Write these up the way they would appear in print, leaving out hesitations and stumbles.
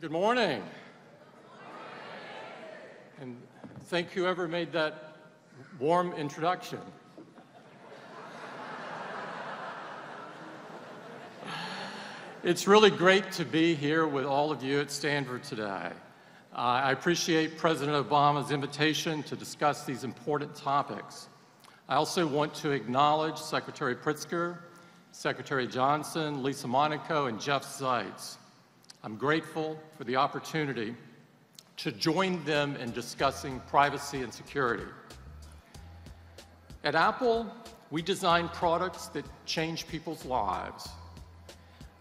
Good morning. And thank you whoever made that warm introduction. It's really great to be here with all of you at Stanford today. I appreciate President Obama's invitation to discuss these important topics. I also want to acknowledge Secretary Pritzker, Secretary Johnson, Lisa Monaco, and Jeff Zeitz. I'm grateful for the opportunity to join them in discussing privacy and security. At Apple, we design products that change people's lives.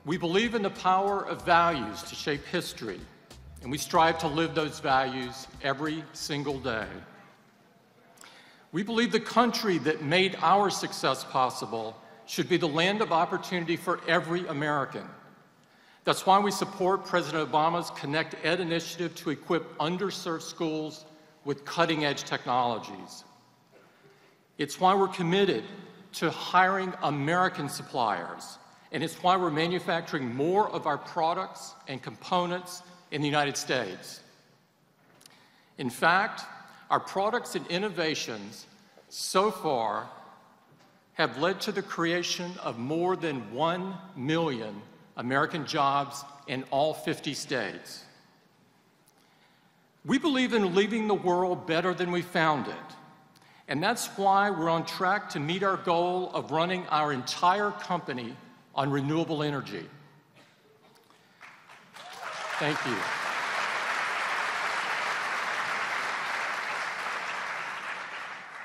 We believe in the power of values to shape history, and we strive to live those values every single day. We believe the country that made our success possible should be the land of opportunity for every American. That's why we support President Obama's Connect Ed initiative to equip underserved schools with cutting-edge technologies. It's why we're committed to hiring American suppliers, and it's why we're manufacturing more of our products and components in the United States. In fact, our products and innovations so far have led to the creation of more than 1 million American jobs in all 50 states. We believe in leaving the world better than we found it, and that's why we're on track to meet our goal of running our entire company on renewable energy. Thank you.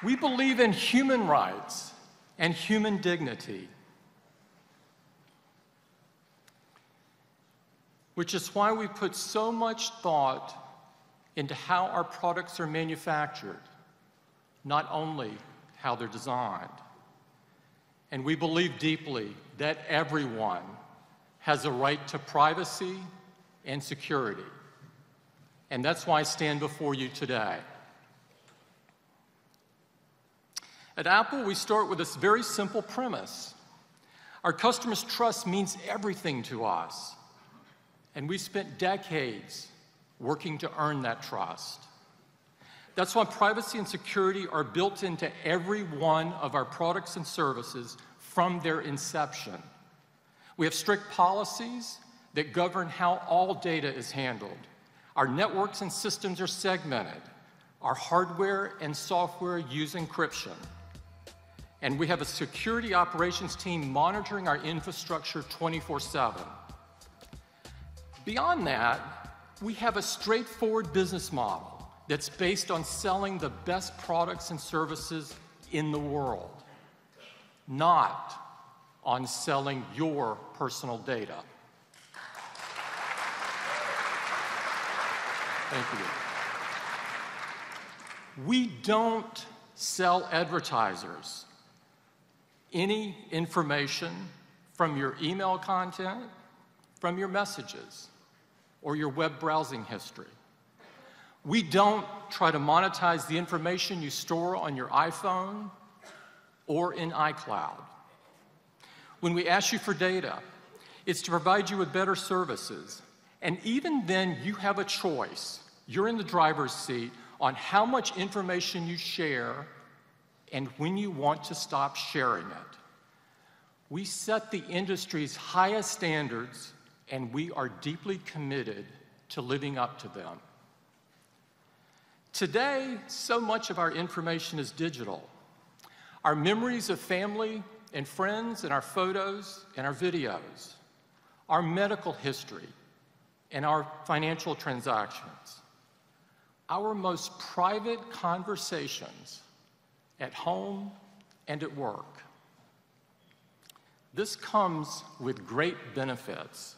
We believe in human rights and human dignity, which is why we put so much thought into how our products are manufactured, not only how they're designed. And we believe deeply that everyone has a right to privacy and security. And that's why I stand before you today. At Apple, we start with this very simple premise. Our customers' trust means everything to us. And we spent decades working to earn that trust. That's why privacy and security are built into every one of our products and services from their inception. We have strict policies that govern how all data is handled. Our networks and systems are segmented. Our hardware and software use encryption. And we have a security operations team monitoring our infrastructure 24/7. Beyond that, we have a straightforward business model that's based on selling the best products and services in the world, not on selling your personal data. Thank you. We don't sell advertisers any information from your email content, from your messages, or your web browsing history. We don't try to monetize the information you store on your iPhone or in iCloud. When we ask you for data, it's to provide you with better services. And even then, you have a choice. You're in the driver's seat on how much information you share and when you want to stop sharing it. We set the industry's highest standards, and we are deeply committed to living up to them. Today, so much of our information is digital. Our memories of family and friends, and our photos and our videos, our medical history, and our financial transactions, our most private conversations at home and at work. This comes with great benefits.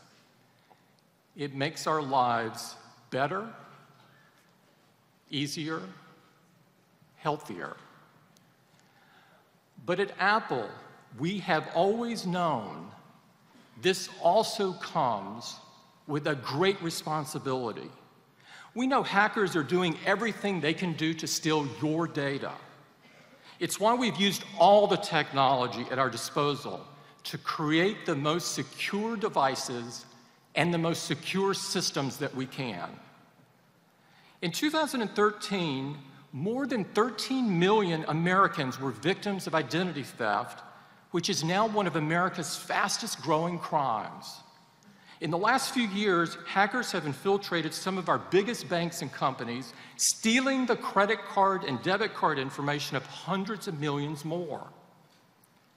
It makes our lives better, easier, healthier. But at Apple, we have always known this also comes with a great responsibility. We know hackers are doing everything they can do to steal your data. It's why we've used all the technology at our disposal to create the most secure devices and the most secure systems that we can. In 2013, more than 13 million Americans were victims of identity theft, which is now one of America's fastest growing crimes. In the last few years, hackers have infiltrated some of our biggest banks and companies, stealing the credit card and debit card information of hundreds of millions more.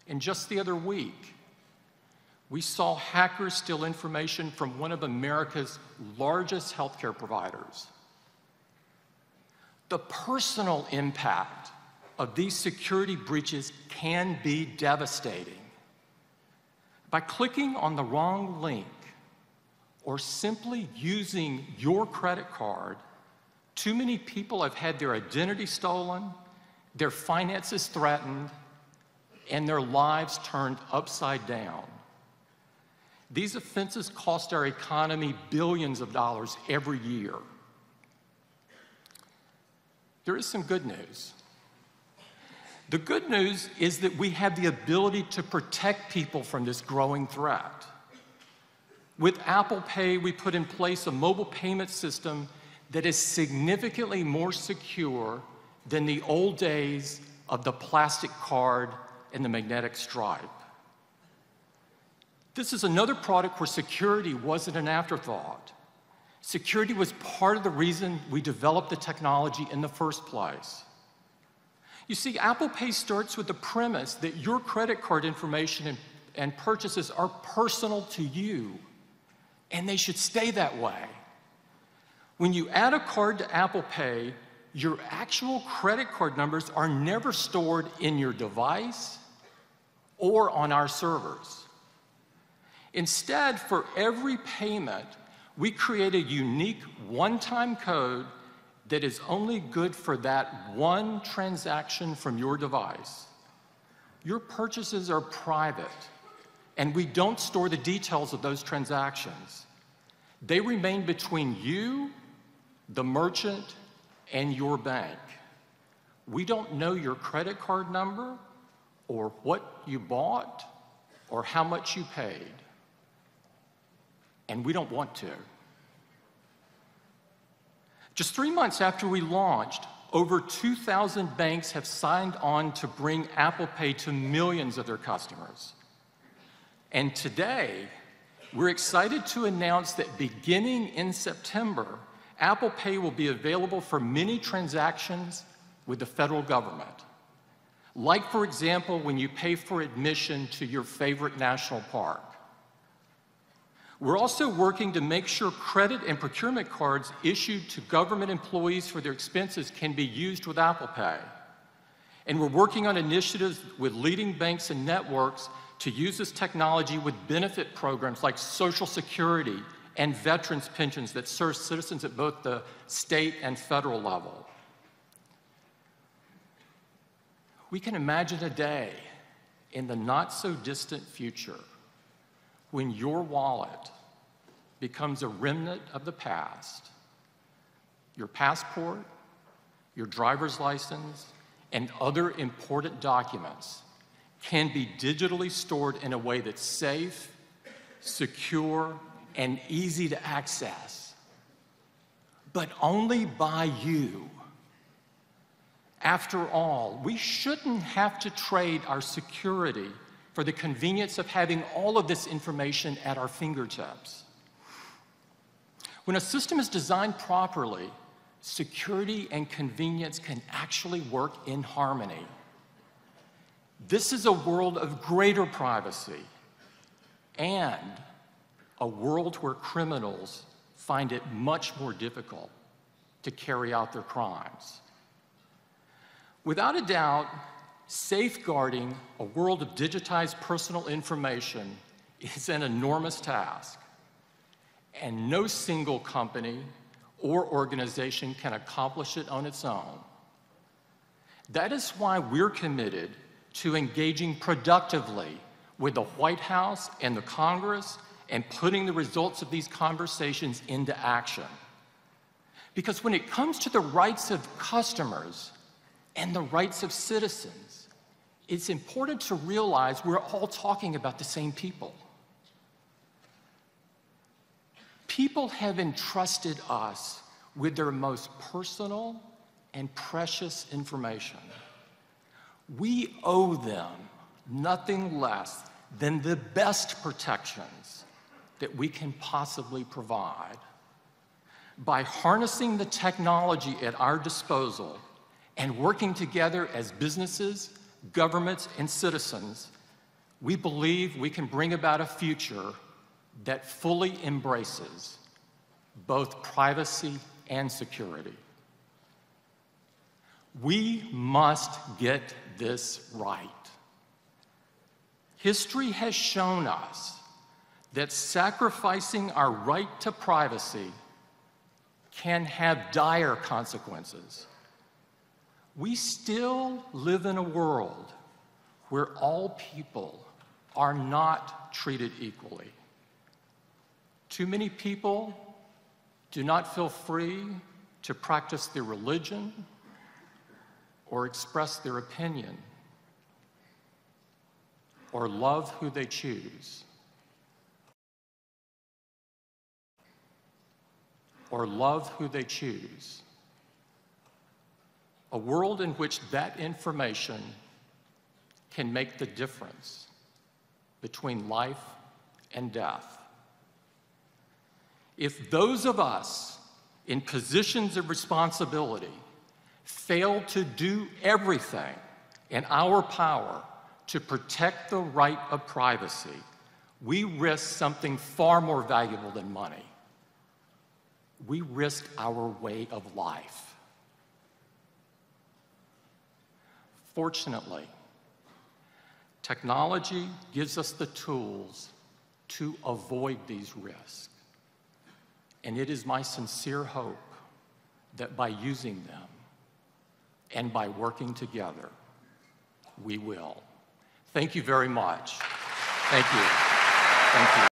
And just the other week, we saw hackers steal information from one of America's largest healthcare providers. The personal impact of these security breaches can be devastating. By clicking on the wrong link or simply using your credit card, too many people have had their identity stolen, their finances threatened, and their lives turned upside down. These offenses cost our economy billions of dollars every year. There is some good news. The good news is that we have the ability to protect people from this growing threat. With Apple Pay, we put in place a mobile payment system that is significantly more secure than the old days of the plastic card and the magnetic stripe. This is another product where security wasn't an afterthought. Security was part of the reason we developed the technology in the first place. You see, Apple Pay starts with the premise that your credit card information and purchases are personal to you, and they should stay that way. When you add a card to Apple Pay, your actual credit card numbers are never stored in your device or on our servers. Instead, for every payment, we create a unique one-time code that is only good for that one transaction from your device. Your purchases are private, and we don't store the details of those transactions. They remain between you, the merchant, and your bank. We don't know your credit card number, or what you bought, or how much you paid. And we don't want to. Just 3 months after we launched, over 2,000 banks have signed on to bring Apple Pay to millions of their customers. And today, we're excited to announce that beginning in September, Apple Pay will be available for many transactions with the federal government. Like, for example, when you pay for admission to your favorite national park. We're also working to make sure credit and procurement cards issued to government employees for their expenses can be used with Apple Pay. And we're working on initiatives with leading banks and networks to use this technology with benefit programs like Social Security and veterans pensions that serve citizens at both the state and federal level. We can imagine a day in the not-so-distant future when your wallet becomes a remnant of the past. Your passport, your driver's license, and other important documents can be digitally stored in a way that's safe, secure, and easy to access, but only by you. After all, we shouldn't have to trade our security for the convenience of having all of this information at our fingertips. When a system is designed properly, security and convenience can actually work in harmony. This is a world of greater privacy and a world where criminals find it much more difficult to carry out their crimes. Without a doubt, safeguarding a world of digitized personal information is an enormous task, and no single company or organization can accomplish it on its own. That is why we're committed to engaging productively with the White House and the Congress and putting the results of these conversations into action. Because when it comes to the rights of customers and the rights of citizens, it's important to realize we're all talking about the same people. People have entrusted us with their most personal and precious information. We owe them nothing less than the best protections that we can possibly provide. By harnessing the technology at our disposal and working together as businesses, governments, and citizens, we believe we can bring about a future that fully embraces both privacy and security. We must get this right. History has shown us that sacrificing our right to privacy can have dire consequences. We still live in a world where all people are not treated equally. Too many people do not feel free to practice their religion or express their opinion or love who they choose or love who they choose. A world in which that information can make the difference between life and death. If those of us in positions of responsibility fail to do everything in our power to protect the right of privacy, we risk something far more valuable than money. We risk our way of life. Fortunately, technology gives us the tools to avoid these risks. And it is my sincere hope that by using them and by working together, we will. Thank you very much. Thank you. Thank you.